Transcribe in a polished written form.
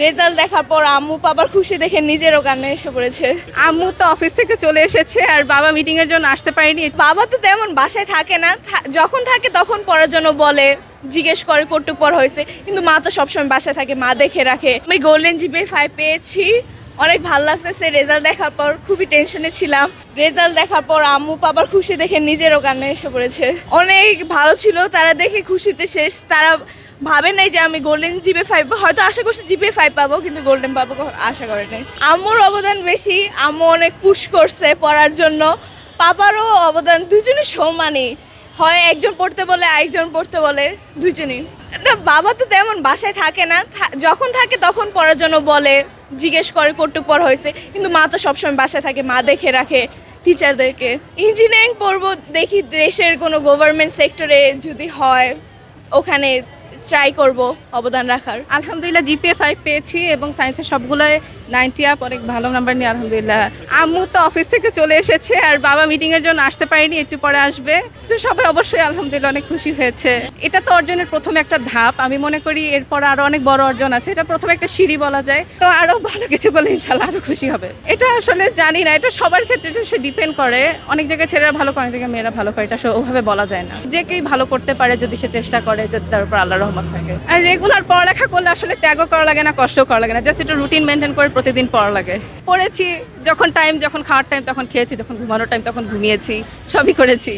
Result দেখার পর আম্মু বাবার খুশি দেখে নিজেরও কান্না এসে পড়েছে। আম্মু তো অফিস থেকে চলে এসেছে আর বাবা মিটিং এর জন্য আসতে পারেনি। বাবা তো তেমন বাসায় থাকে না, যখন থাকে তখন পড়ার জন্য বলে, জিজ্ঞেস করে কতটুকু পড়া হয়েছে, কিন্তু মা তো সবসময় বাসায় থাকে, মা দেখে রাখে। আমি গোল্ডেন জিপিএ 5 পেয়েছি, অনেক ভালো লাগতেছে। রেজাল্ট দেখার পর খুবই টেনশনে ছিলাম। রেজাল্ট দেখার পর আম্মু বাবার খুশি দেখে নিজেরও কান্না এসে পড়েছে। অনেক ভালো ছিল, তারা দেখে খুশিতে শেষ। তারা ভাবে নাই যে আমি গোল্ডেন জিপিএ 5, হয়তো আশা করছি জিপিএ 5 পাবো, কিন্তু গোল্ডেন পাবো আশা করে নাই। আম্মুর অবদান বেশি, আম্মু অনেক পুশ করছে পড়ার জন্য। পাপারও অবদান, দুজনের সমানই। হয় একজন পড়তে বলে, আরেকজন পড়তে বলে, দুজনই। না, বাবা তো তেমন বাসায় থাকে না, যখন থাকে তখন পড়ার জন্য বলে, জিজ্ঞেস করে কতটুকু পড়া হয়েছে, কিন্তু মা তো সবসময় বাসায় থাকে, মা দেখে রাখে টিচারদেরকে। ইঞ্জিনিয়ারিং পড়বো, দেখি দেশের কোনো গভর্নমেন্ট সেক্টরে যদি হয় ওখানে ট্রাই করব অবদান রাখার। আলহামদুলিল্লাহ জিপিএ 5 পেয়েছি এবং সায়েন্সের সবগুলোয় 90 আপ, অনেক ভালো নাম্বার নিয়ে আলহামদুলিল্লাহ। আম্মু তো অফিস থেকে চলে এসেছে আর বাবা মিটিং এর জন্য আসতে পারেনি, একটু পরে আসবে। তো সবাই অবশ্যই আলহামদুলিল্লাহ অনেক খুশি হয়েছে। এটা তো অর্জনের প্রথম একটা ধাপ, আমি মনে করি এরপর আরো অনেক বড় অর্জন আছে। এটা প্রথমে একটা সিঁড়ি বলা যায়, তো আরো ভালো কিছু করলে ইনশাল্লাহ আরো খুশি হবে। এটা আসলে জানি না, এটা সবার ক্ষেত্রে এটা সে ডিপেন্ড করে। অনেক জায়গায় ছেলেরা ভালো করে, অনেক জায়গায় মেয়েরা ভালো করে, এটা ওভাবে বলা যায় না। যে কেউ ভালো করতে পারে যদি সে চেষ্টা করে, যদি তার উপর আল্লাহর রহমত থাকে। আর রেগুলার পড়ালেখা করলে আসলে ত্যাগও করা লাগে না, কষ্টও করা লাগে না, জাস্ট একটু রুটিন মেনটেন করে প্রতিদিন পড়া লাগে। পড়েছি যখন টাইম, যখন খাওয়ার টাইম তখন খেয়েছি, যখন ঘুমানোর টাইম তখন ঘুমিয়েছি, সবই করেছি।